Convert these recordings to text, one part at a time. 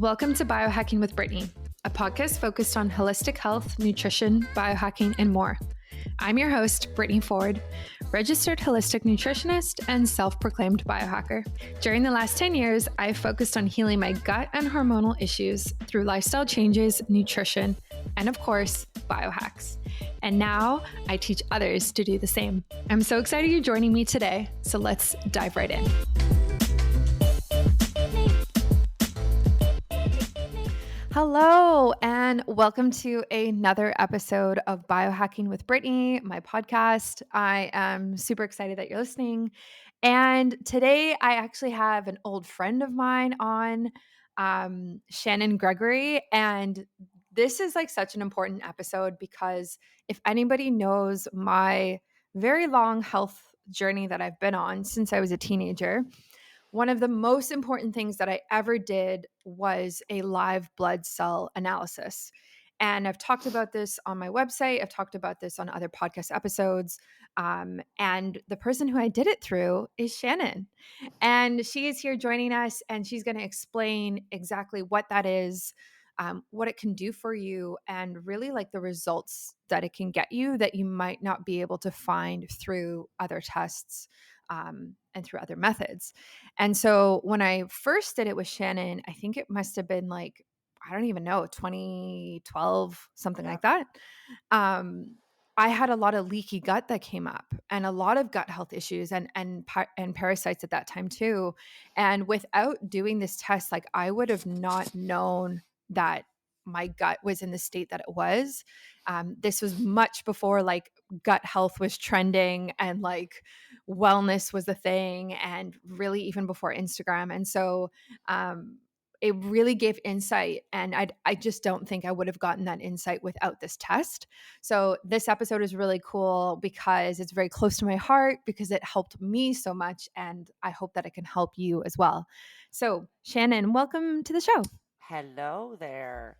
Welcome to Biohacking with Brittany, a podcast focused on holistic health, nutrition, biohacking, and more. I'm your host, Brittany Ford, registered holistic nutritionist and self-proclaimed biohacker. During the last 10 years, I've focused on healing my gut and hormonal issues through lifestyle changes, nutrition, and of course, biohacks. And now I teach others to do the same. I'm so excited you're joining me today, so let's dive right in. Hello, and welcome to another episode of Biohacking with Brittany, my podcast. I am super excited that you're listening. And today I actually have an old friend of mine on, Shannon Gregory. And this is like such an important episode because if anybody knows my very long health journey that I've been on since I was a teenager, one of the most important things that I ever did was a live blood cell analysis. And I've talked about this on my website. I've talked about this on other podcast episodes. And the person who I did it through is Shannon. And she is here joining us, and she's going to explain exactly what that is, what it can do for you, and really like the results that it can get you that you might not be able to find through other tests and through other methods. And so when I first did it with Shannon, I think it must have been like, I don't even know, 2012, something like that. I had a lot of leaky gut that came up and a lot of gut health issues and parasites at that time too. And without doing this test, like I would have not known that my gut was in the state that it was. This was much before like gut health was trending and like wellness was a thing, and really even before Instagram. And so it really gave insight, and I just don't think I would have gotten that insight without this test. So this episode is really cool because it's very close to my heart because it helped me so much, and I hope that it can help you as well. So Shannon, welcome to the show. Hello there.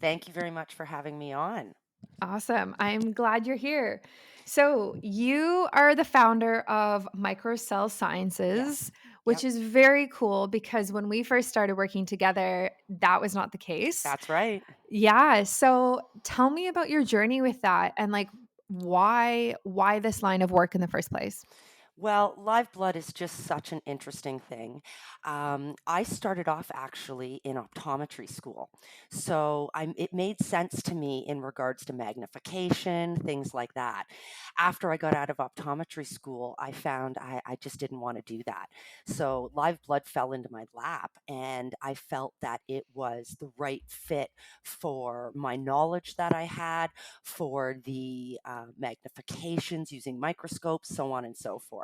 Thank you very much for having me on. Awesome. I'm glad you're here. So, you are the founder of Microcell Yes. Sciences, which Yep. is very cool because when we first started working together, that was not the case. That's right. Yeah. So, tell me about your journey with that and like why this line of work in the first place? Well, live blood is just such an interesting thing. I started off actually in optometry school. It made sense to me in regards to magnification, things like that. After I got out of optometry school, I found I just didn't want to do that. So live blood fell into my lap, and I felt that it was the right fit for my knowledge that I had, for the magnifications using microscopes, so on and so forth.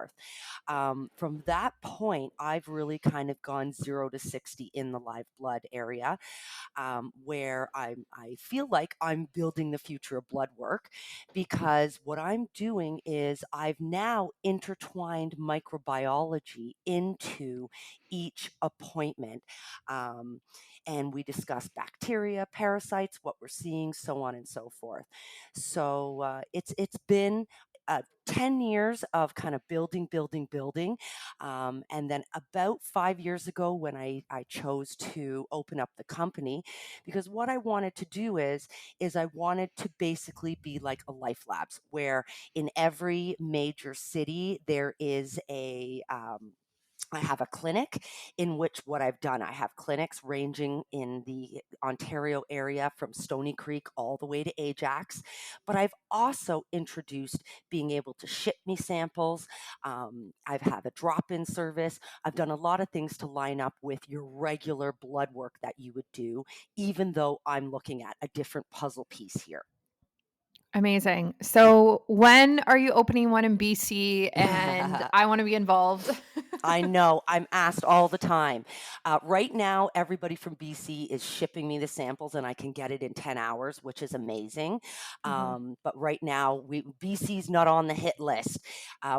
From that point, I've really kind of gone 0 to 60 in the live blood area, where I feel like I'm building the future of blood work, because what I'm doing is I've now intertwined microbiology into each appointment. Um, and we discuss bacteria, parasites, what we're seeing, so on and so forth. It's been 10 years of kind of building. And then about 5 years ago, when I chose to open up the company, because what I wanted to do is I wanted to basically be like a Life Labs, where in every major city there is I have a clinic, in which what I've done, I have clinics ranging in the Ontario area from Stony Creek all the way to Ajax. But I've also introduced being able to ship me samples. I've had a drop in service. I've done a lot of things to line up with your regular blood work that you would do, even though I'm looking at a different puzzle piece here. Amazing. So, when are you opening one in BC, and Yeah. I want to be involved? I know. I'm asked all the time. Right now, everybody from BC is shipping me the samples, and I can get it in 10 hours, which is amazing. Mhm. But right now, BC's not on the hit list.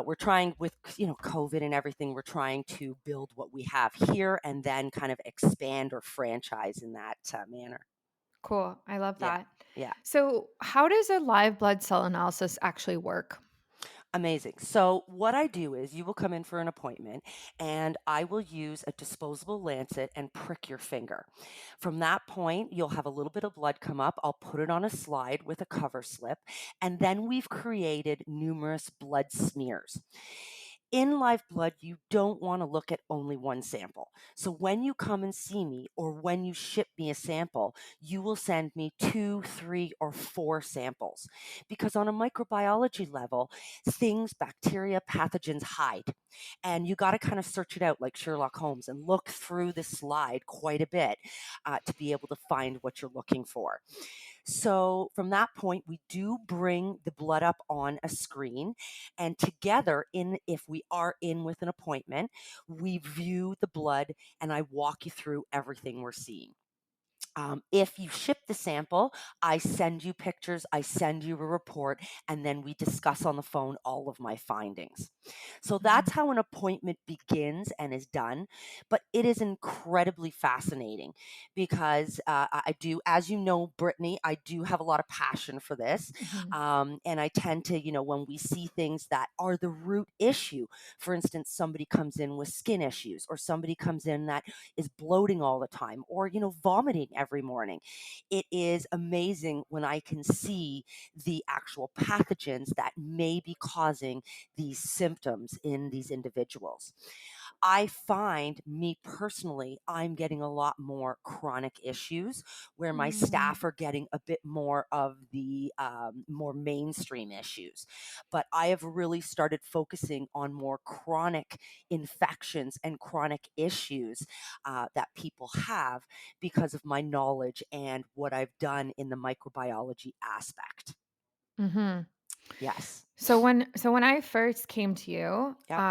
We're trying with COVID and everything. We're trying to build what we have here and then kind of expand or franchise in that manner. Cool. I love Yeah, that. yeah. So, how does a live blood cell analysis actually work? Amazing. So, what I do is you will come in for an appointment and I will use a disposable lancet and prick your finger. From that point, you'll have a little bit of blood come up. I'll put it on a slide with a cover slip. And then we've created numerous blood smears. In live blood, you don't want to look at only one sample. So when you come and see me or when you ship me a sample, you will send me two, three, or four samples. Because on a microbiology level, things, bacteria, pathogens hide. And you got to kind of search it out like Sherlock Holmes and look through the slide quite a bit to be able to find what you're looking for. So from that point, we do bring the blood up on a screen, and together, in if we are in with an appointment, we view the blood and I walk you through everything we're seeing. If you ship the sample, I send you pictures, I send you a report, and then we discuss on the phone all of my findings. So that's Mhm. how an appointment begins and is done. But it is incredibly fascinating because I do, as you know, Brittany, I do have a lot of passion for this. Mhm. And I tend to, when we see things that are the root issue, for instance, somebody comes in with skin issues or somebody comes in that is bloating all the time or, vomiting every morning. It is amazing when I can see the actual pathogens that may be causing these symptoms in these individuals. I find me personally, I'm getting a lot more chronic issues where my Mm. staff are getting a bit more of the more mainstream issues. But I have really started focusing on more chronic infections and chronic issues that people have because of my knowledge and what I've done in the microbiology aspect. Mhm. Yes. So when I first came to you, Yep.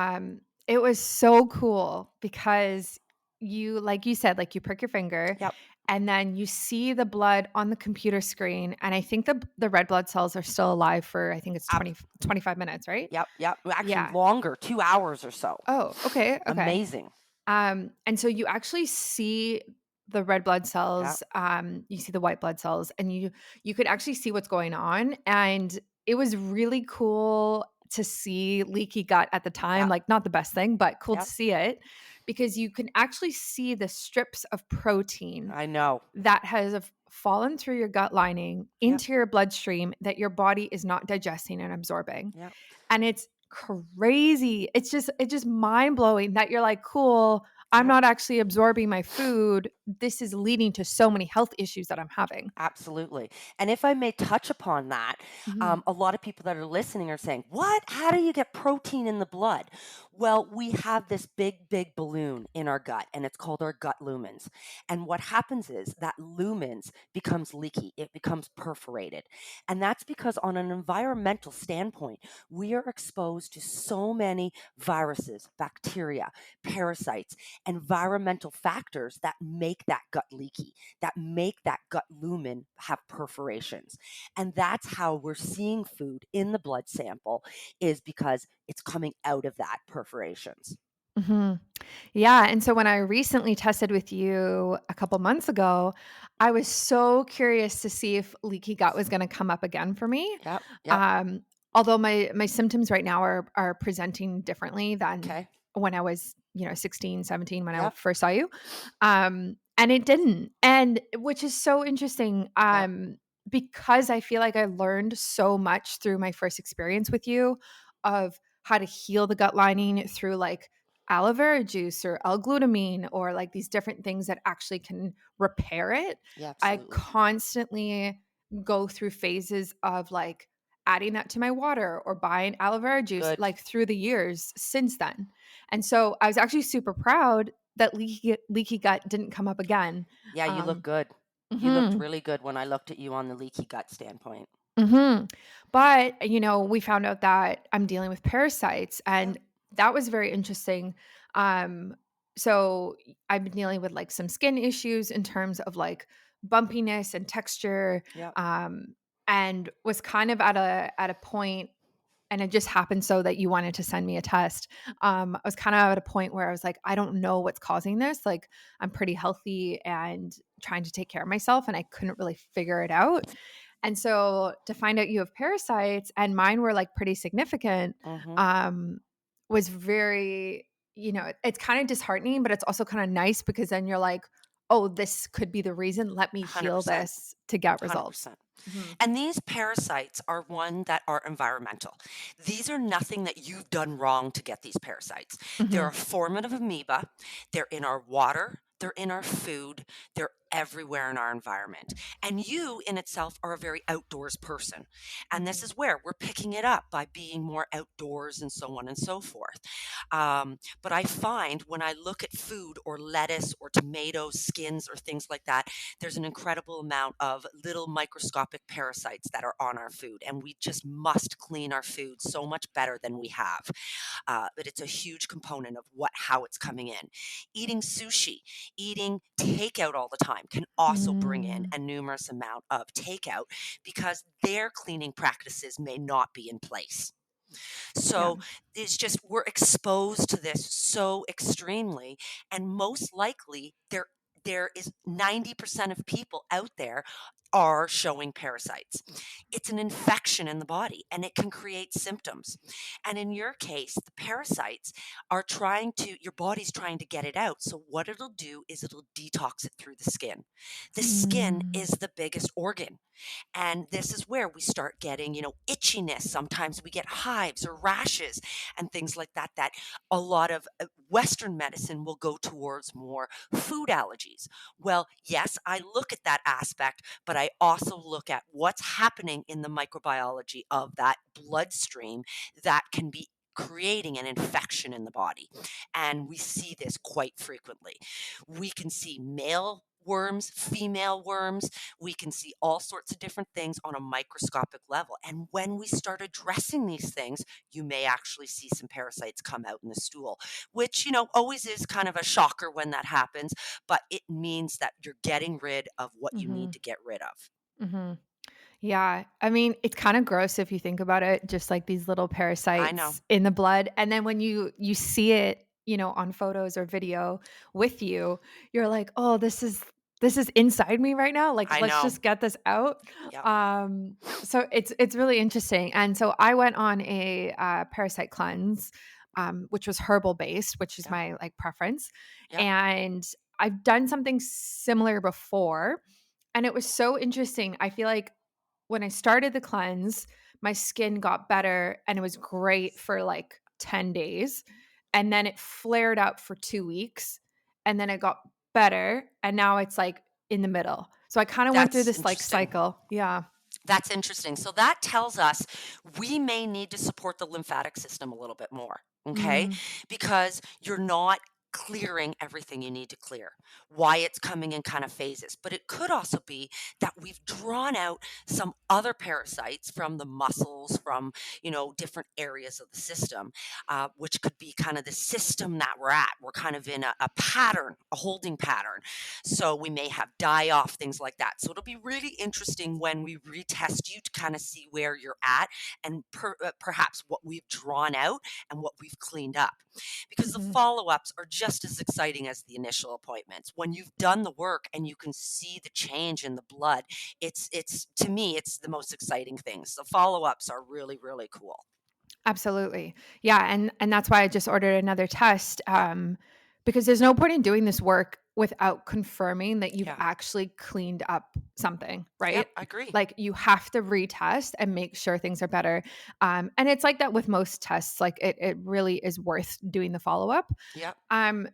it was so cool because you like you said, like, you prick your finger Yep. and then you see the blood on the computer screen, and I think the red blood cells are still alive for I think it's Ab- 25 minutes, right? yep. Yep. Well, actually, Yeah. longer, 2 hours or so. Oh, okay, okay. Amazing. And so you actually see the red blood Yep. cells, you see the white blood cells, and you could actually see what's going on. And it was really cool to see leaky gut at the time, Yep. like not the best thing, but cool to Yep. see it because you can actually see the strips of protein I know. that fallen through your gut lining Yep. into your bloodstream that your body is not digesting and absorbing. Yep. And it's crazy. It's just mind-blowing that you're like, "Cool, I'm Yep. not actually absorbing my food. This is leading to so many health issues that I'm having." Absolutely. And if I may touch upon that, Mhm. a lot of people that are listening are saying, "What? How do you get protein in the blood?" Well, we have this big, big balloon in our gut, and it's called our gut lumens. And what happens is that lumens becomes leaky, it becomes perforated. And that's because, on an environmental standpoint, we are exposed to so many viruses, bacteria, parasites, environmental factors that make that gut leaky, that make that gut lumen have perforations. And that's how we're seeing food in the blood sample is because it's coming out of that perforations. Mhm. Yeah, and so when I recently tested with you a couple months ago, I was so curious to see if leaky gut was gonna come up again for me. Yep. Yep. Um, Although my symptoms right now are presenting differently than Okay. when I was, 16, 17 when I Yep. first saw you. And it didn't. And which is so interesting, Yep. because I feel like I learned so much through my first experience with you of how to heal the gut lining through, like, aloe vera juice or L-glutamine or, like, these different things that actually can repair it. Yeah, I absolutely. constantly go through phases of, like, adding that to my water or buying aloe vera juice, Good. like, through the years since then. And so I was actually super proud that leaky gut didn't come up again. Yeah, you look Um good. You looked Mhm. really good when I looked at you on the leaky gut standpoint. Mhm. But, we found out that I'm dealing with parasites, Yep. and that was very interesting. Um, so I've been dealing with, like, some skin issues in terms of, like, bumpiness and texture, Yep. and was kind of at a point, and it just happened so that you wanted to send me a test. I was kind of at a point where I was like, I don't know what's causing this. Like, I'm pretty healthy and trying to take care of myself, and I couldn't really figure it out. And so to find out you have parasites, and mine were like pretty significant, Mhm. um, was very, it's kind of disheartening, but it's also kind of nice because then you're like, oh, this could be the reason. Let me heal 100%. this to get results. 100%. Hmm. And these parasites are one that are environmental. These are nothing that you've done wrong to get these parasites. They're Hmm. a form of amoeba. They're in our water. They're in our food. They're everywhere in our environment. And you, in itself, are a very outdoors person. And this Hmm. is where we're picking it up by being more outdoors and so on and so forth. But I find when I look at food or lettuce or tomatoes, skins, or things like that, there's an incredible amount of little microscopic parasites that are on our food, and we just must clean our food so much better than we have. But it's a huge component of how it's coming in. Eating sushi, eating takeout all the time can also bring in Mm. a numerous amount of takeout because their cleaning practices may not be in place. Yeah. So it's just we're exposed to this so extremely, and most likely there is 90% of people out there are showing parasites. It's an infection in the body and it can create symptoms. And in your case, the parasites are your body's trying to get it out. So what it'll do is it'll detox it through the skin. The skin Mm. is the biggest organ. And this is where we start getting, itchiness. Sometimes we get hives or rashes and things like that. That a lot of Western medicine will go towards more food allergies. Well, yes, I look at that aspect, but I also look at what's happening in the microbiology of that bloodstream that can be creating an infection in the body. And we see this quite frequently. We can see male worms, female worms, we can see all sorts of different things on a microscopic level. And when we start addressing these things, you may actually see some parasites come out in the stool, which, always is kind of a shocker when that happens, but it means that you're getting rid of what you Hmm. need to get rid of. Hmm. Yeah. I mean, it's kind of gross if you think about it, just like these little I know. parasites in the blood. And then when you see it, on photos or video with you, you're like, "Oh, this is inside me right now. Like, I let's know. just get this out." Yep. So it's really interesting. And so I went on a parasite cleanse, which was herbal based, which is Yep. my like preference. Yep. And I've done something similar before, and it was so interesting. I feel like when I started the cleanse, my skin got better and it was great for like 10 days. And then it flared up for 2 weeks. And then it got better. And now it's like in the middle. So I kind of went through That's this like interesting. cycle. Yeah. That's interesting. So that tells us we may need to support the lymphatic system a little bit more, okay? Mm, Because you're not clearing everything you need to clear. Why it's coming in kind of phases. But it could also be that we've drawn out some other parasites from the muscles, from, different areas of the system, which could be kind of the system that we're at. We're kind of in a pattern, a holding pattern. So we may have die off, things like that. So it'll be really interesting when we retest you to kind of see where you're at and perhaps what we've drawn out and what we've cleaned up. Because the mhm. follow ups are just as exciting as the initial appointments. When you've done the work and you can see the change in the blood, it's to me, it's the most exciting things. The follow ups are really, really cool. Absolutely. Yeah, and that's why I just ordered another test, Yeah. because there's no point in doing this work without confirming that you've Yeah. actually cleaned up something, right? Yep. I agree. Like, you have to retest and make sure things are better, and it's like that with most tests, like, it really is worth doing the follow-up. Yep.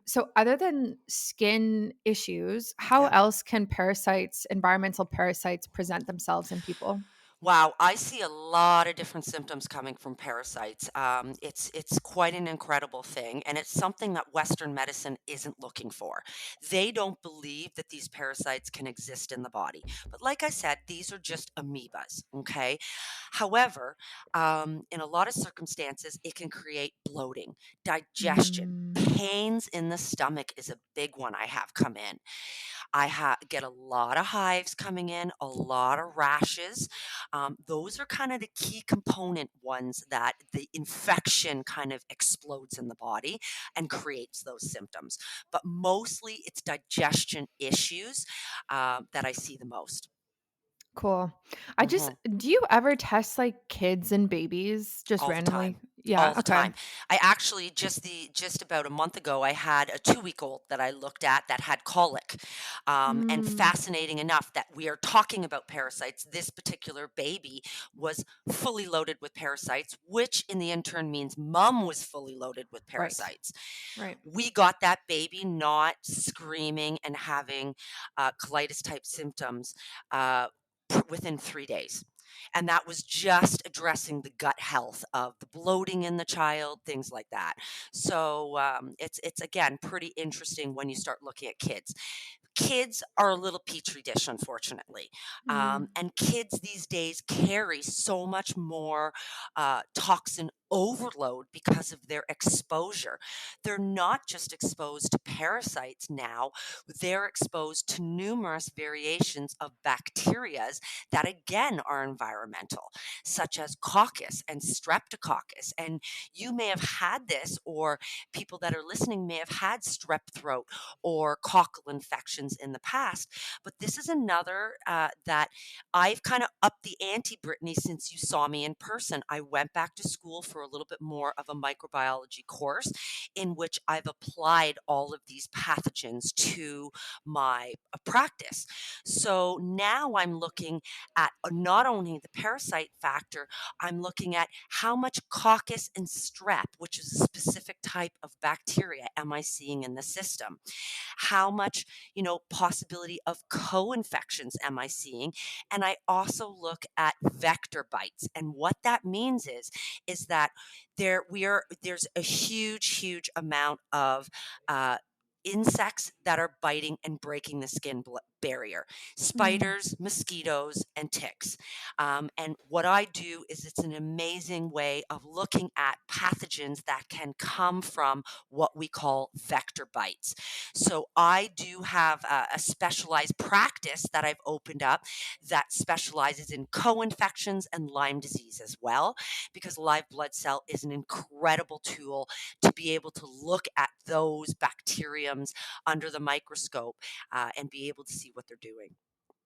So other than skin issues, how Yep. else can environmental parasites present themselves in people? Wow, I see a lot of different symptoms coming from parasites. It's quite an incredible thing, and it's something that Western medicine isn't looking for. They don't believe that these parasites can exist in the body. But like I said, these are just amoebas. Okay. However, in a lot of circumstances, it can create bloating, digestion. Mm. Pains in the stomach is a big one I have come in. Get a lot of hives coming in, a lot of rashes. Those are kind of the key component ones that the infection kind of explodes in the body and creates those symptoms. But mostly it's digestion issues that I see the most. Cool. I just Mhm. do you ever test, like, kids and babies just All the time. randomly? Yeah, All the okay. time. I actually just about a month ago, I had a 2-week-old that I looked at that had colic. And Mm, fascinating enough that we are talking about parasites, this particular baby was fully loaded with parasites, which in the intern means mom was fully loaded with right, parasites. right. We got that baby not screaming and having colitis type symptoms within 3 days. And that was just addressing the gut health of the bloating in the child, things like that. So it's again pretty interesting when you start looking at kids. Kids are a little petri dish, unfortunately. Mm, And kids these days carry so much more toxin overload because of their exposure. They're not just exposed to parasites now, they're exposed to numerous variations of bacterias that, again, are environmental, such as coccus and streptococcus. And you may have had this, or people that are listening may have had strep throat or cockle infections in the past. But this is another that I've kind of upped the ante, Brittany, since you saw me in person. I went back to school for a little bit more of a microbiology course in which I've applied all of these pathogens to my practice. So now I'm looking at not only the parasite factor, I'm looking at how much coccus and strep, which is a specific type of bacteria, am I seeing in the system? How much, possibility of co-infections am I seeing? And I also look at vector bites. And what that means is that there's a huge amount of uh, insects that are biting and breaking the skin barrier: mm, spiders, mosquitoes, and ticks. And what I do is it's an amazing way of looking at pathogens that can come from what we call vector bites. So I do have a specialized practice that I've opened up that specializes in co-infections and Lyme disease as well, because live blood cell is an incredible tool to be able to look at those bacteriums under the microscope and be able to see what they're doing.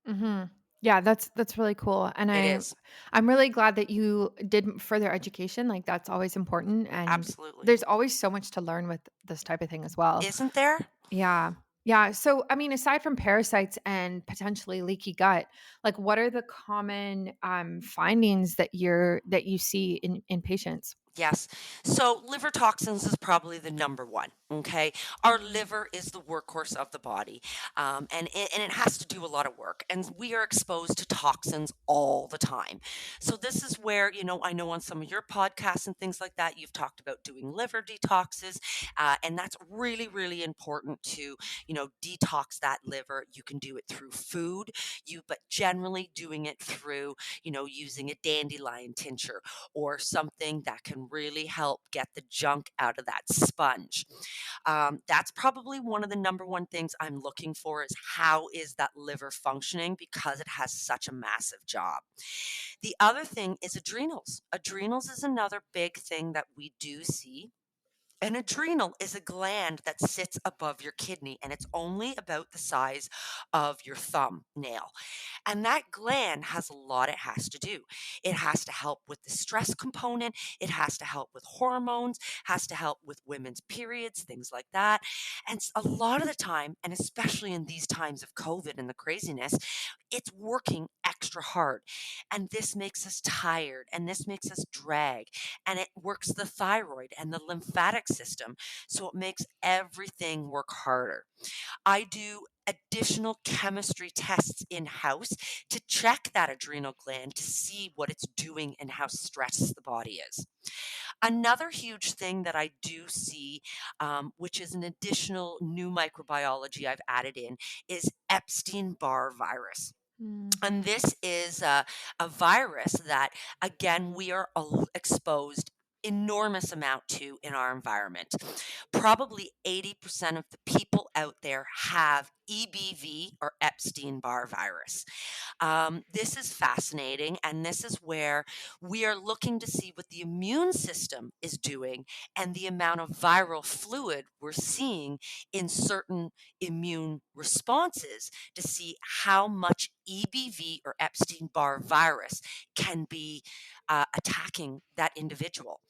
mhm. Yeah, that's really cool, and It is. I'm really glad that you did further education, like, that's always important, and Absolutely. there's always so much to learn with this type of thing as well. Isn't there? Yeah. Yeah, so, I mean, aside from parasites and potentially leaky gut, like, what are the common, findings that you see in patients? Yes. So liver toxins is probably the number one. Okay. Our Mm, liver is the workhorse of the body, and it has to do a lot of work. And we are exposed to toxins all the time. So this is where, I know on some of your podcasts and things like that, you've talked about doing liver detoxes. And that's really important to, detox that liver. You can do it through food, but generally doing it through, using a dandelion tincture or something that can really help get the junk out of that sponge. That's probably one of the number one things I'm looking for is how is that liver functioning because it has such a massive job. The other thing is adrenals. Adrenals is another big thing that we do see. An adrenal is a gland that sits above your kidney and it's only about the size of your thumbnail. And that gland has a lot it has to do. It has to help with the stress component, it has to help with hormones, has to help with women's periods, things like that. And a lot of the time, and especially in these times of COVID and the craziness, it's working extra hard. And this makes us tired and this makes us drag. And it works the thyroid and the lymphatic system. So it makes everything work harder. I do additional chemistry tests in house to check that adrenal gland to see what it's doing and how stressed the body is. Another huge thing that I do see, which is an additional new microbiology I've added in, is Epstein-Barr virus. mm, And this is a virus that, again, we are exposed enormous amount to in our environment. Probably 80% of the people out there have EBV, or Epstein-Barr virus. This is fascinating, and this is where we are looking to see what the immune system is doing and the amount of viral fluid we're seeing in certain immune responses to see how much EBV, or Epstein-Barr virus, can be attacking that individual.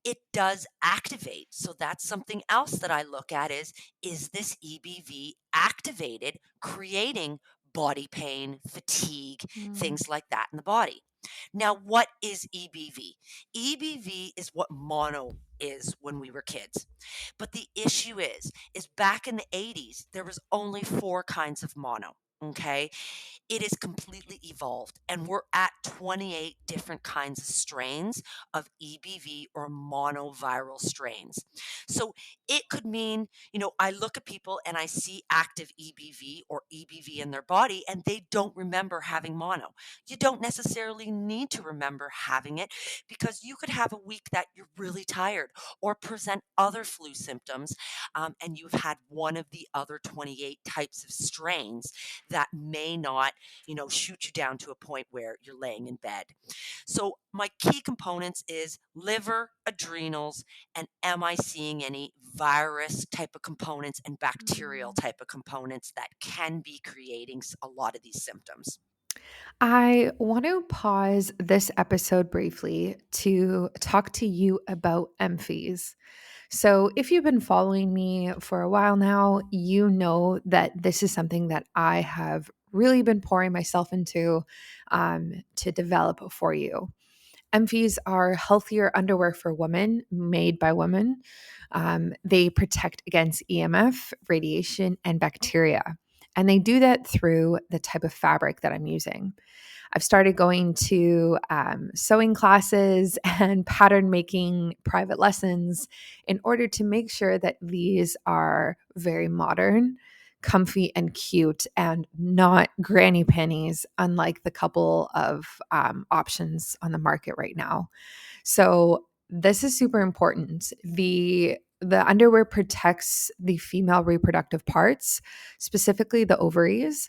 It does activate. So that's something else that I look at is this EBV activated, creating body pain, fatigue, Mm. things like that in the body. Now, what is EBV? EBV is what mono is when we were kids. But the issue is back in the 80s, there was only four kinds of mono. Okay. It is completely evolved, and we're at 28 different kinds of strains of EBV, or monoviral strains. So it could mean, I look at people and I see active EBV or EBV in their body, and they don't remember having mono. You don't necessarily need to remember having it, because you could have a week that you're really tired or present other flu symptoms, and you've had one of the other 28 types of strains that may not shoot you down to a point where you're laying in bed. So my key components is liver, adrenals, and am I seeing any virus type of components and bacterial Mm. type of components that can be creating a lot of these symptoms. I want to pause this episode briefly to talk to you about EMFIs. So, if you've been following me for a while now, you know that this is something that I have really been pouring myself into to develop for you. EMFIs are healthier underwear for women made by women. They protect against EMF, radiation, and bacteria. And they do that through the type of fabric that I'm using. I've started going to sewing classes and pattern making private lessons in order to make sure that these are very modern, comfy, and cute, and not granny panties, unlike the couple of options on the market right now. So this is super important. The underwear protects the female reproductive parts, specifically the ovaries,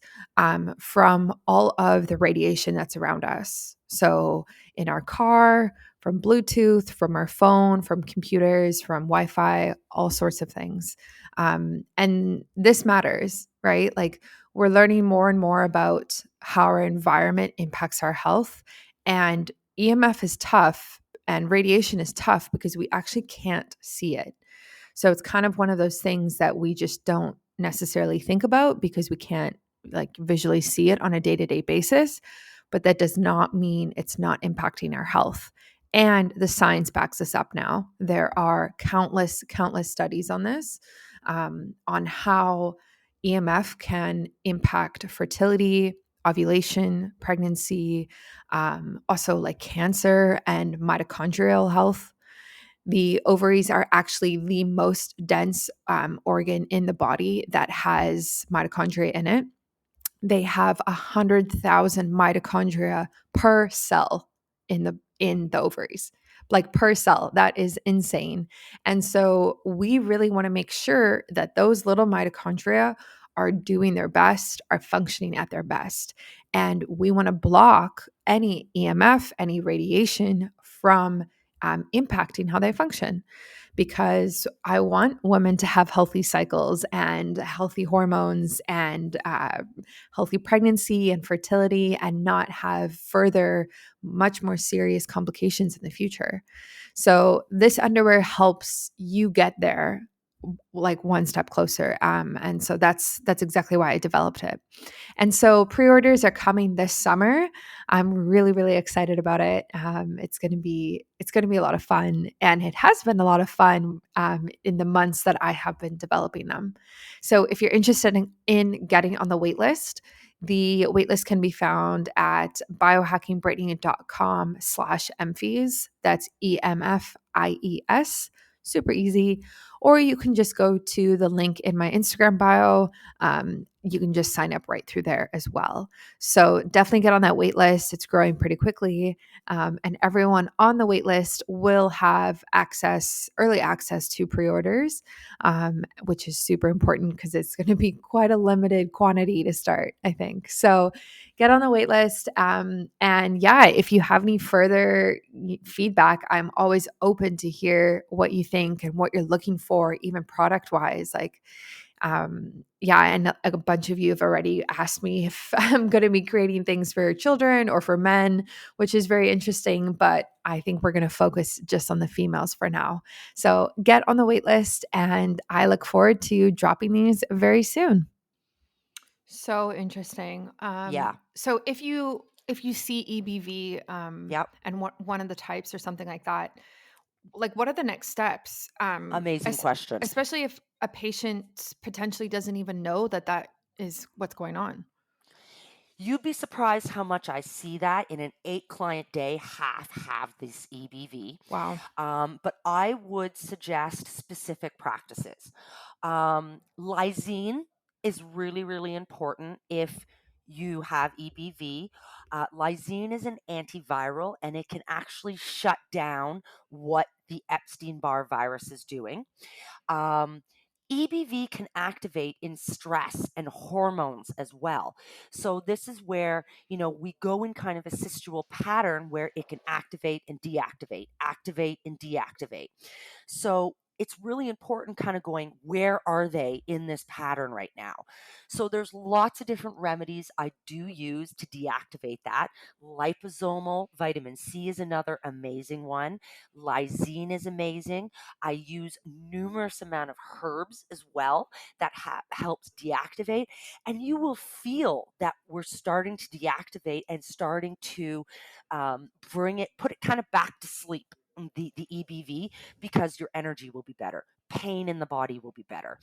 from all of the radiation that's around us. So in our car, from Bluetooth, from our phone, from computers, from Wi-Fi, all sorts of things. And this matters, right? Like we're learning more and more about how our environment impacts our health, and EMF is tough and radiation is tough because we actually can't see it. So it's kind of one of those things that we just don't necessarily think about because we can't like visually see it on a day-to-day basis, but that does not mean it's not impacting our health. And the science backs this up now. There are countless studies on this, on how EMF can impact fertility, ovulation, pregnancy, also like cancer and mitochondrial health. The ovaries are actually the most dense organ in the body that has mitochondria in it. They have 100,000 mitochondria per cell in the ovaries, like per cell. That is insane. And so we really want to make sure that those little mitochondria are doing their best, are functioning at their best. And we want to block any EMF, any radiation from impacting how they function, because I want women to have healthy cycles and healthy hormones and healthy pregnancy and fertility, and not have further, much more serious complications in the future. So, this underwear helps you get there like one step closer. And so that's exactly why I developed it. And so pre-orders are coming this summer. I'm really excited about it. It's gonna be a lot of fun, and it has been a lot of fun in the months that I have been developing them. So if you're interested in getting on the wait list, the waitlist can be found at biohackingbrittany.com/EMFIES. That's EMFIES. Super easy. Or you can just go to the link in my Instagram bio, you can just sign up right through there as well. So definitely get on that wait list. It's growing pretty quickly. And everyone on the wait list will have early access to pre orders, which is super important because it's going to be quite a limited quantity to start, I think. So get on the wait list. And yeah, if you have any further feedback, I'm always open to hear what you think and what you're looking for, even product wise. Like, yeah, and a bunch of you have already asked me if I'm going to be creating things for children or for men, which is very interesting. But I think we're going to focus just on the females for now. So get on the wait list, and I look forward to dropping these very soon. So interesting. Yeah. So if you see EBV Yep. and one of the types or something like that, like what are the next steps? Amazing question. Especially if a patient potentially doesn't even know that that is what's going on. You'd be surprised how much I see that in an 8 client day, half have this EBV. Wow. But I would suggest specific practices. Lysine is really, really important if you have EBV. Lysine is an antiviral and it can actually shut down what the Epstein-Barr virus is doing. Um, EBV can activate in stress and hormones as well. So this is where, we go in kind of a cystual pattern where it can activate and deactivate. So it's really important kind of going, where are they in this pattern right now? So there's lots of different remedies I do use to deactivate that. Liposomal vitamin C is another amazing one. Lysine is amazing. I use numerous amount of herbs as well that helps deactivate, and you will feel that we're starting to deactivate and starting to put it kind of back to sleep, the EBV, because your energy will be better. Pain in the body will be better.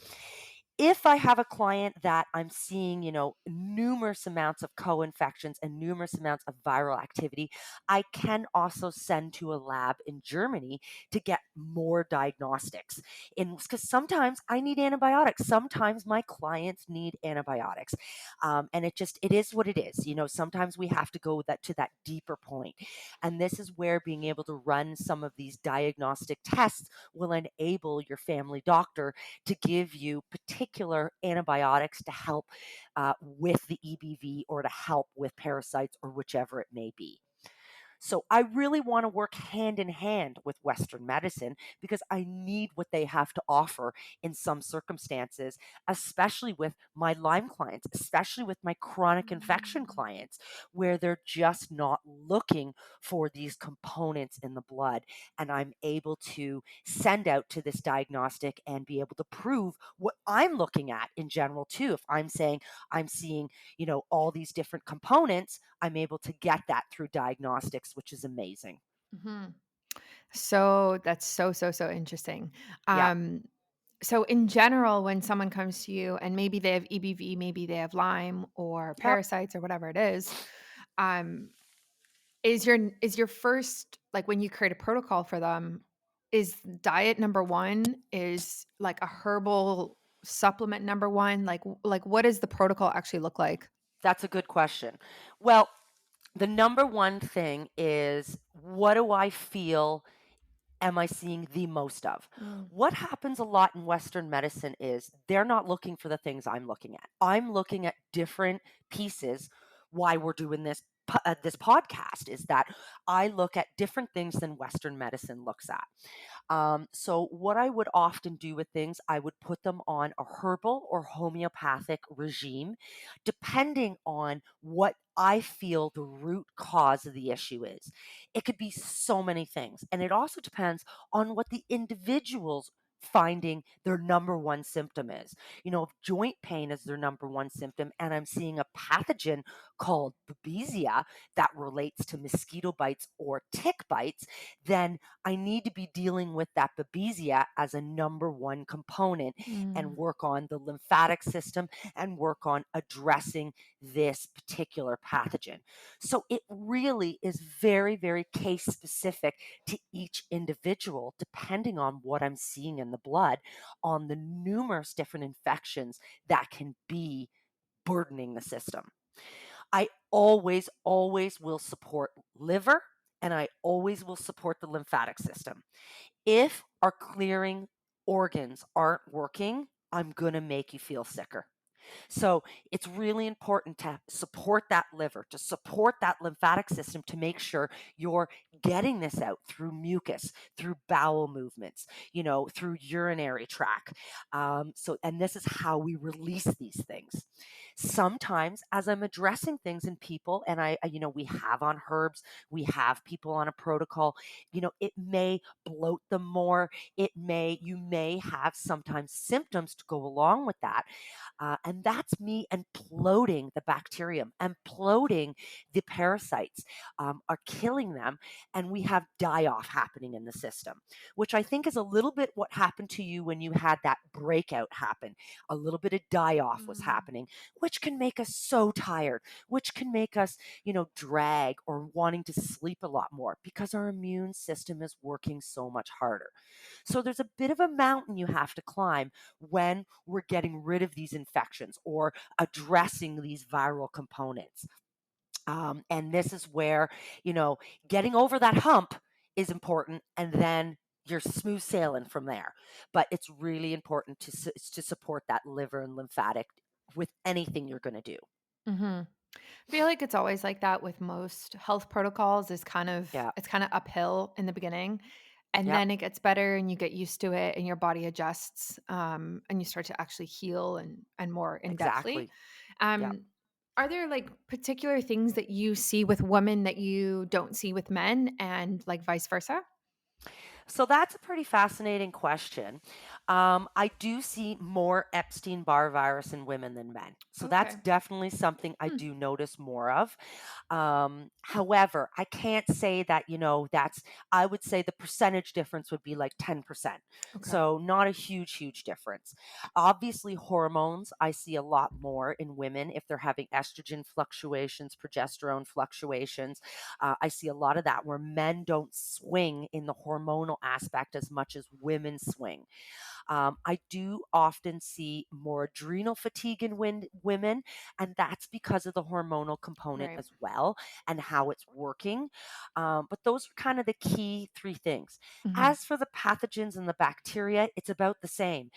If I have a client that I'm seeing, numerous amounts of co-infections and numerous amounts of viral activity, I can also send to a lab in Germany to get more diagnostics. Because sometimes I need antibiotics. Sometimes my clients need antibiotics. And it is what it is. Sometimes we have to go to that deeper point. And this is where being able to run some of these diagnostic tests will enable your family doctor to give you particular antibiotics to help with the EBV or to help with parasites or whichever it may be. So I really want to work hand in hand with Western medicine because I need what they have to offer in some circumstances, especially with my Lyme clients, especially with my chronic infection Mm. clients, where they're just not looking for these components in the blood. And I'm able to send out to this diagnostic and be able to prove what I'm looking at in general, too. If I'm saying I'm seeing, all these different components, I'm able to get that through diagnostics, which is amazing. Mhm. So that's so interesting. Yeah. Um, so in general, when someone comes to you and maybe they have EBV, maybe they have Lyme or Yep. parasites or whatever it is, um, is your first, like, when you create a protocol for them, is diet number one? Is like a herbal supplement number one? Like what does the protocol actually look like? That's a good question. Well, the number one thing is, what do I feel am I seeing the most of? Mm, What happens a lot in Western medicine is they're not looking for the things I'm looking at. I'm looking at different pieces. Why we're doing this podcast is that I look at different things than Western medicine looks at. So, what I would often do with things, I would put them on a herbal or homeopathic regime, depending on what I feel the root cause of the issue is. It could be so many things. And it also depends on what the individual's finding their number one symptom is. If joint pain is their number one symptom, and I'm seeing a pathogen called Babesia that relates to mosquito bites or tick bites, then I need to be dealing with that Babesia as a number one component and mm, work on the lymphatic system and work on addressing this particular pathogen. So it really is very, very case specific to each individual, depending on what I'm seeing in the blood, on the numerous different infections that can be burdening the system. I always, always will support liver, and I always will support the lymphatic system. If our clearing organs aren't working, I'm going to make you feel sicker. So it's really important to support that liver, to support that lymphatic system, to make sure you're getting this out through mucus, through bowel movements, through urinary tract. And this is how we release these things. Sometimes, as I'm addressing things in people, and we have on herbs, we have people on a protocol, it may bloat them more. You may have sometimes symptoms to go along with that, and that's me imploding the bacterium, imploding the parasites, are killing them. And we have die off happening in the system, which I think is a little bit what happened to you when you had that breakout happen. A little bit of die off was Mm. happening, which can make us so tired, which can make us, drag or wanting to sleep a lot more because our immune system is working so much harder. So there's a bit of a mountain you have to climb when we're getting rid of these infections or addressing these viral components. And this is where, you know, getting over that hump is important. And then you're smooth sailing from there. But it's really important to support that liver and lymphatic with anything you're going to do. Mhm. I feel like it's always like that with most health protocols is Yeah. it's kind of uphill in the beginning, and Yep. then it gets better and you get used to it and your body adjusts, and you start to actually heal and more in depthly. Exactly. Yep. Um, are there like particular things that you see with women that you don't see with men and like vice versa? So that's a pretty fascinating question. I do see more Epstein-Barr virus in women than men. So that's Okay. definitely something I Hmm. do notice more of. However, I can't say that, I would say the percentage difference would be like 10%. Okay. So not a huge, huge difference. Obviously, hormones, I see a lot more in women if they're having estrogen fluctuations, progesterone fluctuations. I see a lot of that where men don't swing in the hormonal aspect as much as women swing. I do often see more adrenal fatigue in women, and that's because of the hormonal component Right. as well and how it's working. But those are kind of the key three things. Mhm. As for the pathogens and the bacteria, it's about the same.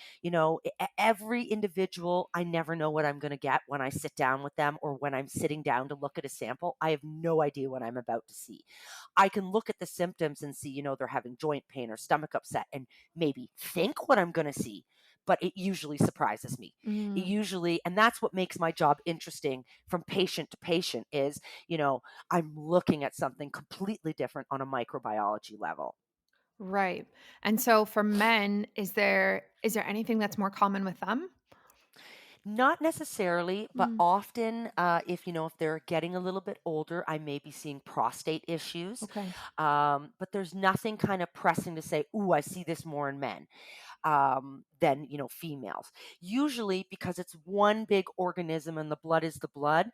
Every individual, I never know what I'm going to get when I sit down with them or when I'm sitting down to look at a sample. I have no idea what I'm about to see. I can look at the symptoms and see, they're having joint pain or stomach upset and maybe think what I'm going to see, but it usually surprises me. It Mm. usually, and that's what makes my job interesting from patient to patient is, I'm looking at something completely different on a microbiology level. Right. And so for men, is there anything that's more common with them? Not necessarily, but Mm. often, if they're getting a little bit older, I may be seeing prostate issues. Okay. But there's nothing kind of pressing to say, "Ooh, I see this more in men." Than females. Usually because it's one big organism and the blood is the blood.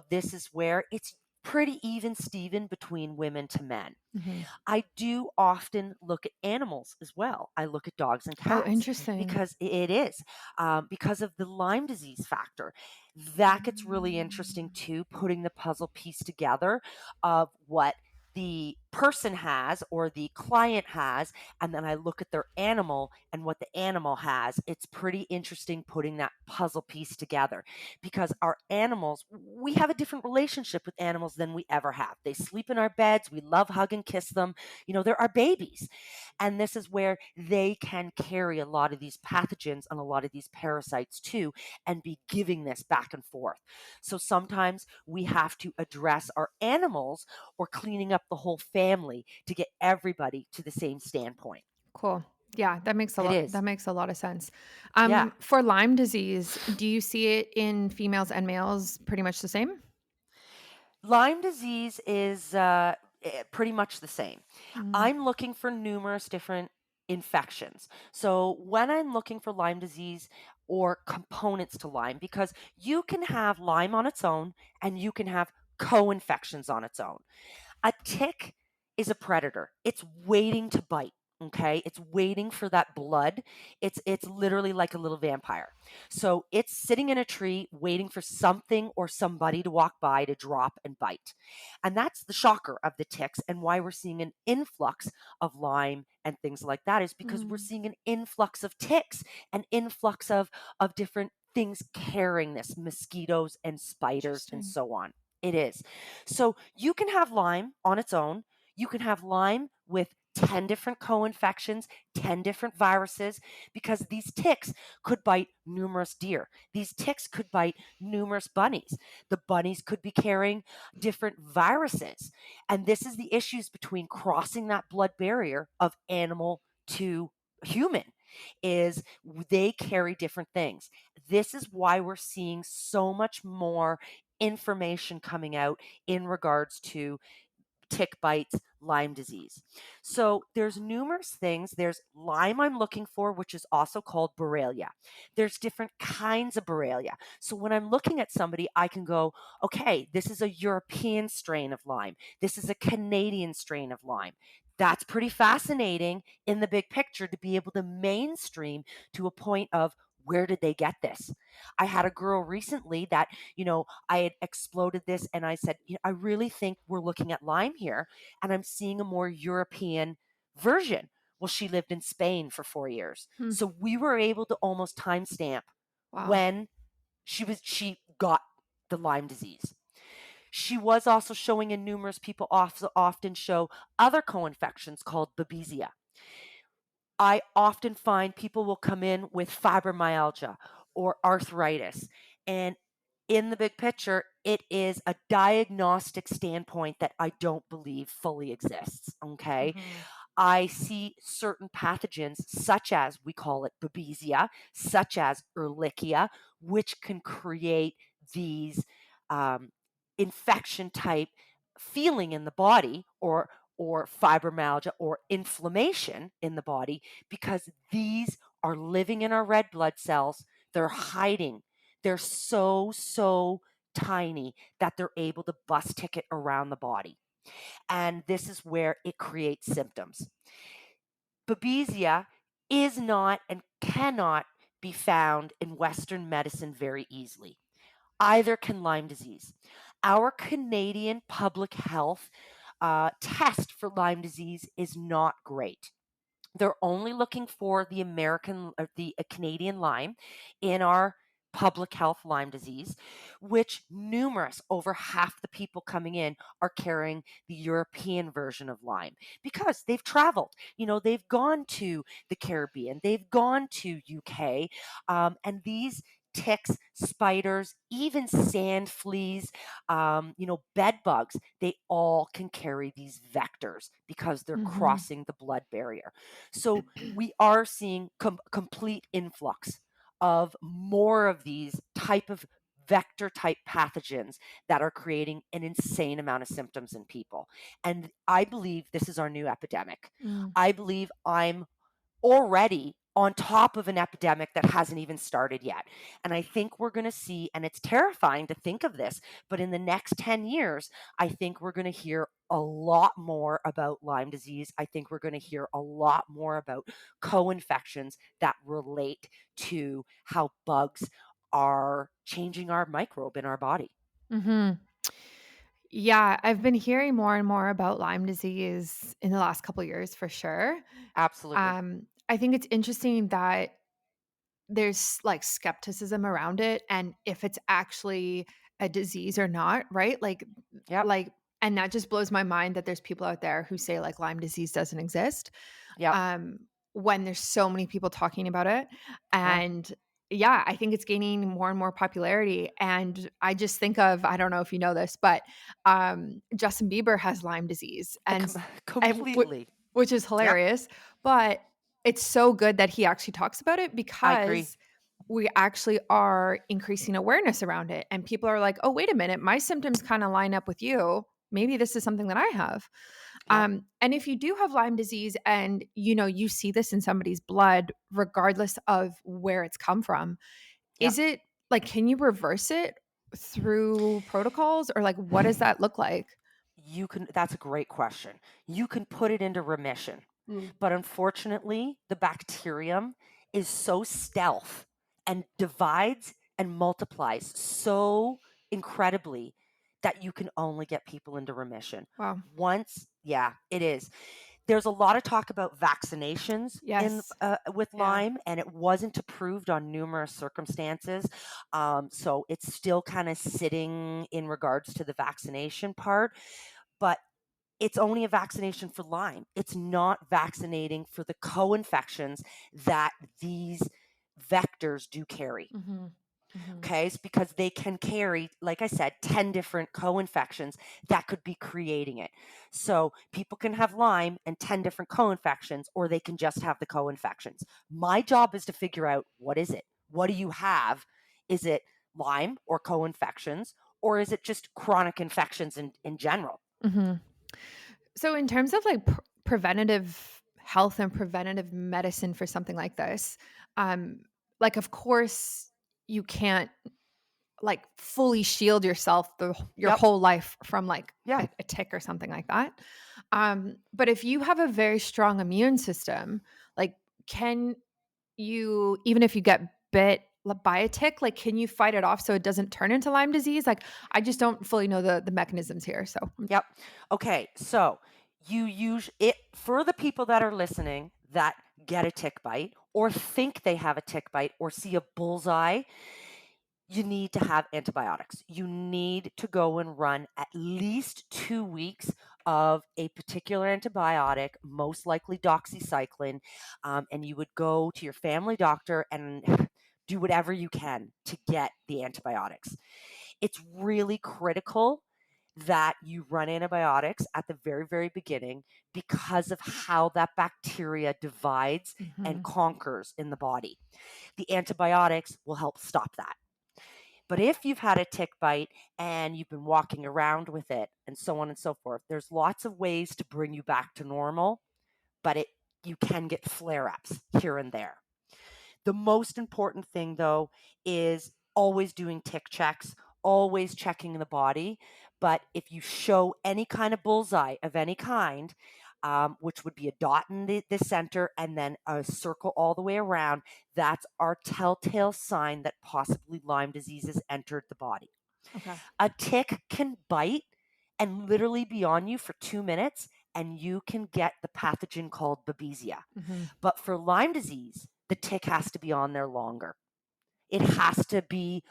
This is where it's pretty even Steven between women to men. Mhm. I do often look at animals as well. I look at dogs and Oh, cats interesting. because it is because of the Lyme disease factor. That gets really interesting Mm. too, putting the puzzle piece together of what the person has or the client has, and then I look at their animal and what the animal has. It's pretty interesting putting that puzzle piece together because our animals, we have a different relationship with animals than we ever have. They sleep in our beds, we love hug and kiss them. They're our babies. And this is where they can carry a lot of these pathogens and a lot of these parasites too, and be giving this back and forth. So sometimes we have to address our animals or cleaning up the whole family to get everybody to the same standpoint. Cool. Yeah, It is. that makes a lot of sense. Yeah. For Lyme disease, do you see it in females and males pretty much the same? Lyme disease is pretty much the same. Mm. I'm looking for numerous different infections. So when I'm looking for Lyme disease or components to Lyme, because you can have Lyme on its own and you can have co infections on its own. A tick is a predator, it's waiting to bite. Okay, it's waiting for that blood. It's literally like a little vampire. So it's sitting in a tree waiting for something or somebody to walk by to drop and bite. And that's the shocker of the ticks, and why we're seeing an influx of Lyme and things like that is because we're Mm, seeing an influx of ticks, an influx of different things carrying this, mosquitoes and spiders and interesting. so on. It is. So you can have Lyme on its own. You can have Lyme with 10 different co-infections, 10 different viruses, because these ticks could bite numerous deer. These ticks could bite numerous bunnies. The bunnies could be carrying different viruses. And this is the issues between crossing that blood barrier of animal to human is they carry different things. This is why we're seeing so much more information coming out in regards to tick bites, Lyme disease. So there's numerous things. There's Lyme I'm looking for, which is also called Borrelia. There's different kinds of Borrelia. So when I'm looking at somebody, I can go, okay, this is a European strain of Lyme. This is a Canadian strain of Lyme. That's pretty fascinating in the big picture to be able to mainstream to a point of where did they get this? I had a girl recently that, I had exploded this and I said, I really think we're looking at Lyme here and I'm seeing a more European version. Well, she lived in Spain for 4 years. Hmm. So we were able to almost timestamp Wow. when she got the Lyme disease. She was also showing, and numerous people also often show other co-infections called babesia. I often find people will come in with fibromyalgia or arthritis. And in the big picture, it is a diagnostic standpoint that I don't believe fully exists. Okay. Mhm. I see certain pathogens, such as we call it babesia, such as Ehrlichia, which can create these um, infection type feeling in the body or fibromyalgia or inflammation in the body because these are living in our red blood cells. They're hiding. They're so tiny that they're able to bus ticket around the body. And this is where it creates symptoms. Babesia is not and cannot be found in Western medicine very easily. Either can Lyme disease. Our Canadian public health test for Lyme disease is not great. They're only looking for the American or the Canadian Lyme in our public health Lyme disease, which numerous, over half the people coming in are carrying the European version of Lyme because they've traveled. They've gone to the Caribbean, they've gone to UK, and these ticks, spiders, even sand fleas, bed bugs, they all can carry these vectors because they're Mhm. crossing the blood barrier. So we are seeing complete influx of more of these type of vector type pathogens that are creating an insane amount of symptoms in people. And I believe this is our new epidemic. Mm. I believe I'm already on top of an epidemic that hasn't even started yet. And I think we're going to see, and it's terrifying to think of this, but in the next 10 years, I think we're going to hear a lot more about Lyme disease. I think we're going to hear a lot more about co infections that relate to how bugs are changing our microbe in our body. Mhm. Yeah, I've been hearing more and more about Lyme disease in the last couple years for sure. Absolutely. I think it's interesting that there's like skepticism around it and if it's actually a disease or not, right? Yep. Like and that just blows my mind that there's people out there who say like Lyme disease doesn't exist. Yep. Um when there's so many people talking about it Yeah. and yeah, I think it's gaining more and more popularity and I just think of I don't know if you know this, but Justin Bieber has Lyme disease and Completely. which is Yep. hilarious, but it's so good that he actually talks about it I agree. because we actually are increasing awareness around it. And people are like, oh, wait a minute, my symptoms kind of line up with you. Maybe this is something that I have. Yep. And if you do have Lyme disease and you see this in somebody's blood, regardless of where it's come from, Yep. is it like, can you reverse it through protocols or like, what does that look like? That's a great question. You can put it into remission. Mm. But unfortunately, the bacterium is so stealth and divides and multiplies so incredibly that you can only get people into remission. Wow. Once, yeah, it is. There's a lot of talk about vaccinations in Yes. with Yeah. Lyme, and it wasn't approved on numerous circumstances. So it's still kind of sitting in regards to the vaccination part, but it's only a vaccination for Lyme. It's not vaccinating for the co-infections that these vectors do carry. Mhm. Mhm. Okay, it's because they can carry, like I said, 10 different co-infections that could be creating it. So people can have Lyme and 10 different co-infections, or they can just have the co-infections. My job is to figure out, what is it? What do you have? Is it Lyme or co-infections, or is it just chronic infections in general? Mhm. So in terms of like preventative health and preventative medicine for something like this, um, like of course you can't like fully shield yourself your Yep. whole life from like Yeah. a tick or something like that. But if you have a very strong immune system, like can you, even if you get bit by a tick, like can you fight it off so it doesn't turn into Lyme disease? Like I just don't fully know the mechanisms here. So Yep. Okay. So you use it for the people that are listening that get a tick bite or think they have a tick bite or see a bullseye. You need to have antibiotics. You need to go and run at least 2 weeks of a particular antibiotic, most likely doxycycline, and you would go to your family doctor and do whatever you can to get the antibiotics. It's really critical that you run antibiotics at the very, very beginning because of how that bacteria divides and mhm. conquers in the body. The antibiotics will help stop that. But if you've had a tick bite and you've been walking around with it and so on and so forth, there's lots of ways to bring you back to normal, but you can get flare-ups here and there. The most important thing, though, is always doing tick checks, always checking the body. But if you show any kind of bullseye of any kind, which would be a dot in the center and then a circle all the way around, that's our telltale sign that possibly Lyme disease has entered the body. Okay. A tick can bite and literally be on you for 2 minutes, and you can get the pathogen called Babesia. Mhm. But for Lyme disease, the tick has to be on there longer. It has to be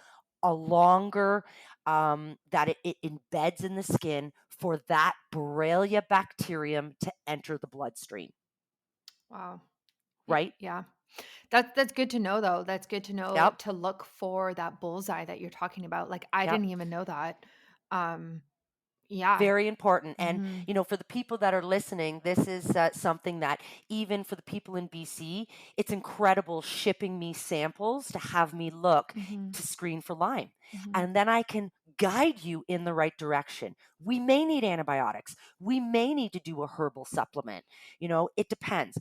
a longer that it embeds in the skin for that Borrelia bacterium to enter the bloodstream, Wow. right? Yeah. That's good to know though. That's good to know Yep. to look for that bullseye that you're talking about. Like I Yep. didn't even know that. Um, yeah. Very important. And, Mhm. for the people that are listening, this is something that even for the people in BC, it's incredible shipping me samples to have me look Mhm. to screen for Lyme. Mhm. And then I can guide you in the right direction. We may need antibiotics. We may need to do a herbal supplement. It depends.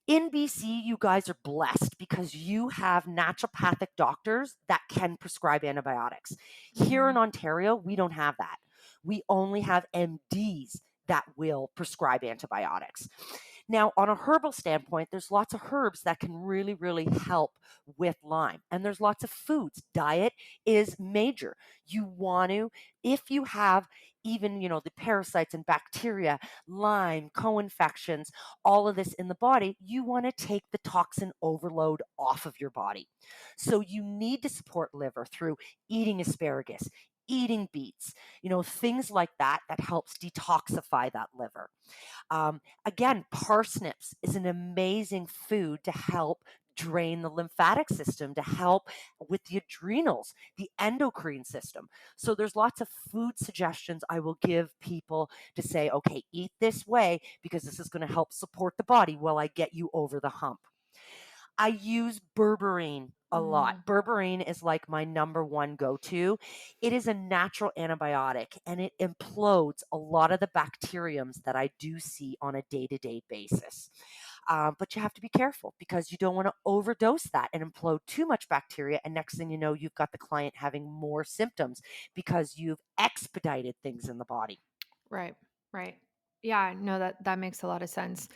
In BC, you guys are blessed because you have naturopathic doctors that can prescribe antibiotics. Here in Mhm. Ontario, we don't have that. We only have MDs that will prescribe antibiotics. Now, on a herbal standpoint, there's lots of herbs that can really, really help with Lyme. And there's lots of foods. Diet is major. You want to, if you have even, the parasites and bacteria, Lyme, co-infections, all of this in the body, you want to take the toxin overload off of your body. So you need to support liver through eating asparagus, eating beets, things like that that helps detoxify that liver. Again, parsnips is an amazing food to help drain the lymphatic system, to help with the adrenals, the endocrine system. So there's lots of food suggestions I will give people to say, okay, eat this way because this is going to help support the body while I get you over the hump. I use berberine a lot. Mm. Berberine is like my number one go to. It is a natural antibiotic and it implodes a lot of the bacteriums that I do see on a day to day basis. But you have to be careful because you don't want to overdose that and implode too much bacteria. And next thing you know, you've got the client having more symptoms because you've expedited things in the body. Right. Right. Yeah, no, that makes a lot of sense.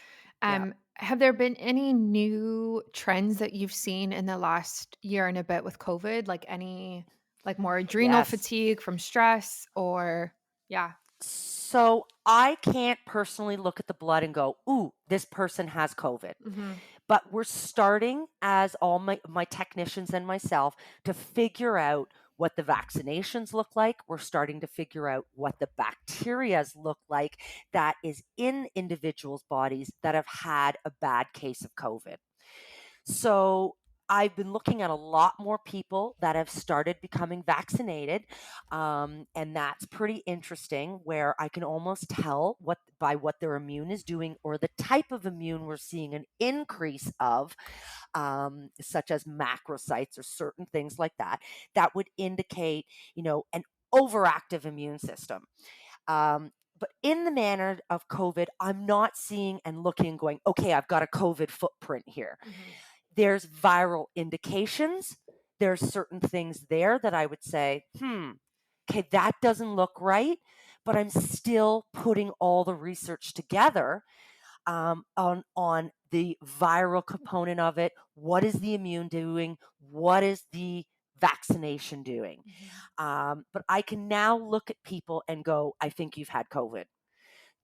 Yeah. Have there been any new trends that you've seen in the last year and a bit with COVID? Like any like more adrenal Yes. fatigue from stress or yeah. So I can't personally look at the blood and go, "Ooh, this person has COVID." Mhm. But we're starting, as all my technicians and myself, to figure out what the vaccinations look like. We're starting to figure out what the bacterias look like that is in individuals' bodies that have had a bad case of COVID. So I've been looking at a lot more people that have started becoming vaccinated, and that's pretty interesting. Where I can almost tell what by what their immune is doing, or the type of immune we're seeing an increase of, such as macrocytes or certain things like that, that would indicate, an overactive immune system. But in the manner of COVID, I'm not seeing and looking and going, okay, I've got a COVID footprint here. Mhm. There's viral indications. There's certain things there that I would say, okay, that doesn't look right. But I'm still putting all the research together, on the viral component of it. What is the immune doing? What is the vaccination doing? Mhm. But I can now look at people and go, I think you've had COVID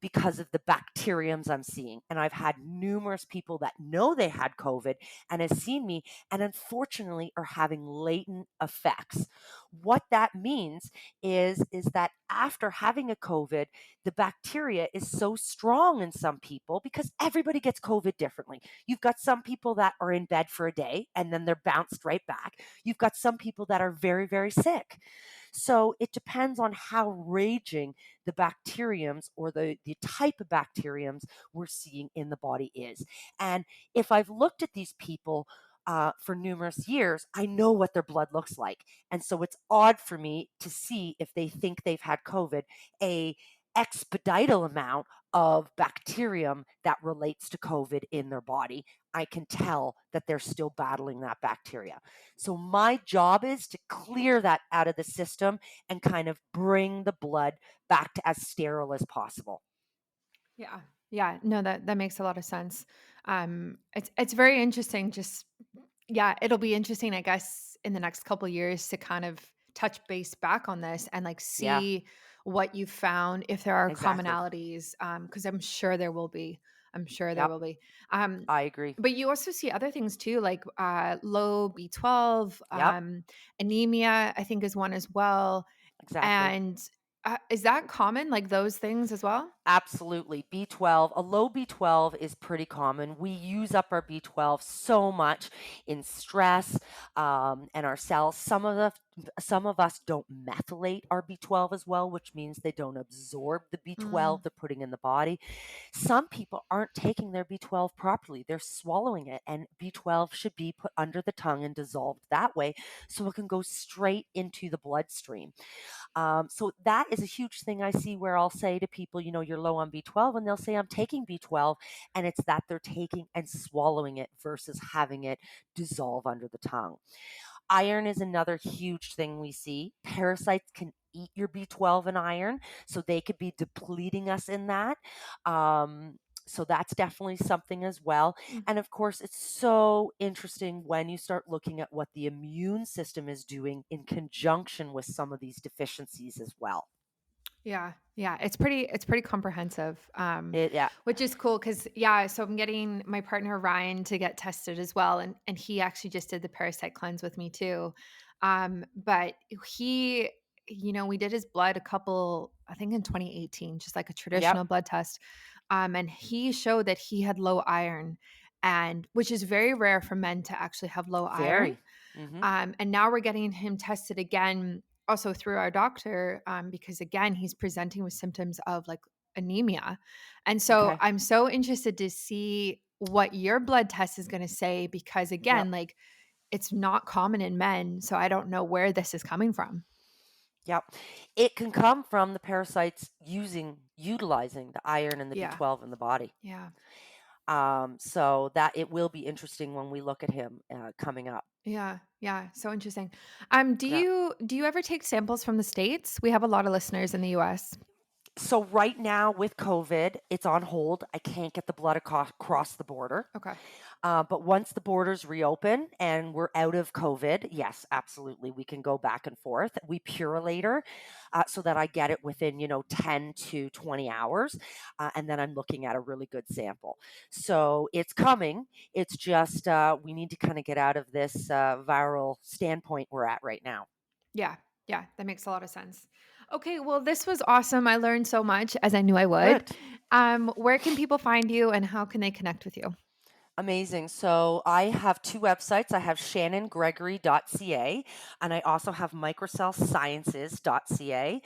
because of the bacteriums I'm seeing. And I've had numerous people that know they had COVID and have seen me and unfortunately are having latent effects. What that means is that after having a COVID, the bacteria is so strong in some people because everybody gets COVID differently. You've got some people that are in bed for a day and then they're bounced right back. You've got some people that are very, very sick. So it depends on how raging the bacteriums or the type of bacteriums we're seeing in the body is. And if I've looked at these people for numerous years, I know what their blood looks like. And so it's odd for me to see if they think they've had COVID, a expeditial amount of bacterium that relates to COVID in their body. I can tell that they're still battling that bacteria. So my job is to clear that out of the system and kind of bring the blood back to as sterile as possible. Yeah. Yeah. No, that makes a lot of sense. It's very interesting. Just yeah, it'll be interesting, I guess, in the next couple years to kind of touch base back on this and like Yeah, see what you found, if there are exactly. commonalities, because I'm sure there will be. I'm sure there Yep, will be. Um, I agree. but you also see other things too, like low B12, Yep, anemia. I think is one as well. exactly. And is that common? Like those things as well? Absolutely. B12, a low B12 is pretty common. We use up our B12 so much in stress, and our cells. Some of us don't methylate our B12 as well, which means they don't absorb the B12 Mm, they're putting in the body. Some people aren't taking their B12 properly. They're swallowing it, and B12 should be put under the tongue and dissolved that way so it can go straight into the bloodstream. So that is a huge thing I see where I'll say to people, you're low on B12, and they'll say, I'm taking B12. And it's that they're taking and swallowing it versus having it dissolve under the tongue. Iron is another huge thing we see. Parasites can eat your B12 and iron, so they could be depleting us in that. So that's definitely something as well. mm. And of course, it's so interesting when you start looking at what the immune system is doing in conjunction with some of these deficiencies as well. Yeah, yeah, it's pretty comprehensive, Yeah, which is cool because yeah, so I'm getting my partner Ryan to get tested as well, and he actually just did the parasite cleanse with me too, but he, we did his blood a couple, I think in 2018, just like a yep, traditional blood test, and he showed that he had low iron, and which is very rare for men to actually have low iron. very. Hmm. And now we're getting him tested again, also through our doctor, because again, he's presenting with symptoms of like anemia. And so Okay. I'm so interested to see what your blood test is going to say, because Yep. again, like it's not common in men. So I don't know where this is coming from. Yep. It can come from the parasites utilizing the iron and the Yeah. B12 in the body. Yeah. So that it will be interesting when we look at him coming up. Yeah. Yeah. So interesting. Do Yeah. you ever take samples from the States? We have a lot of listeners in the US. So right now with COVID, it's on hold. I can't get the blood across the border. Okay. But once the borders reopen and we're out of COVID, yes, absolutely, we can go back and forth. We purulator so that I get it within 10 to 20 hours, and then I'm looking at a really good sample. So it's coming. It's just we need to kind of get out of this viral standpoint we're at right now. Yeah. Yeah. That makes a lot of sense. Okay. Well, this was awesome. I learned so much as I knew I would. Good. Where can people find you and how can they connect with you? Amazing. So I have two websites. I have shannongregory.ca and I also have microcellsciences.ca.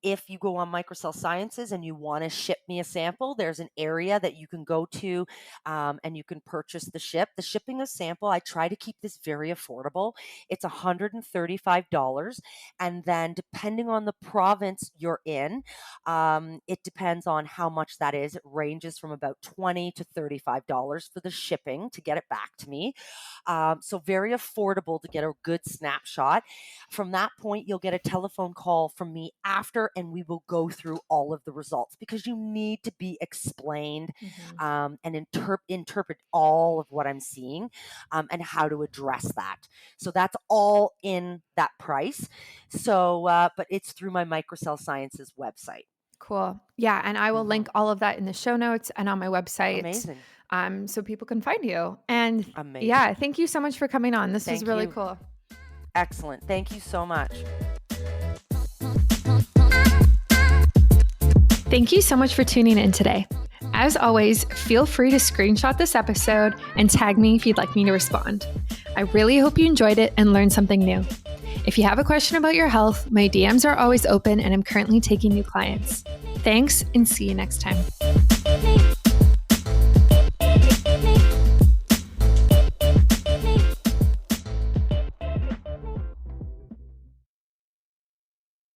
If you go on Microcell Sciences and you want to ship me a sample, there's an area that you can go to and you can purchase the ship. The shipping a sample, I try to keep this very affordable. It's $135. And then depending on the province you're in, it depends on how much that is. It ranges from about $20 to $35 for the shipping to get it back to me. So very affordable to get a good snapshot. From that point, you'll get a telephone call from me after, and we will go through all of the results because you need to be explained Mhm. and interpret all of what I'm seeing and how to address that. So that's all in that price. So, but it's through my Microcell Sciences website. Cool. Yeah. And I will Hmm. link all of that in the show notes and on my website Amazing. so people can find you. And yeah, Amazing. thank you so much for coming on. This was Thank really you. cool. Excellent. Thank you so much. Thank you so much for tuning in today. As always, feel free to screenshot this episode and tag me if you'd like me to respond. I really hope you enjoyed it and learned something new. If you have a question about your health, my DMs are always open and I'm currently taking new clients. Thanks and see you next time.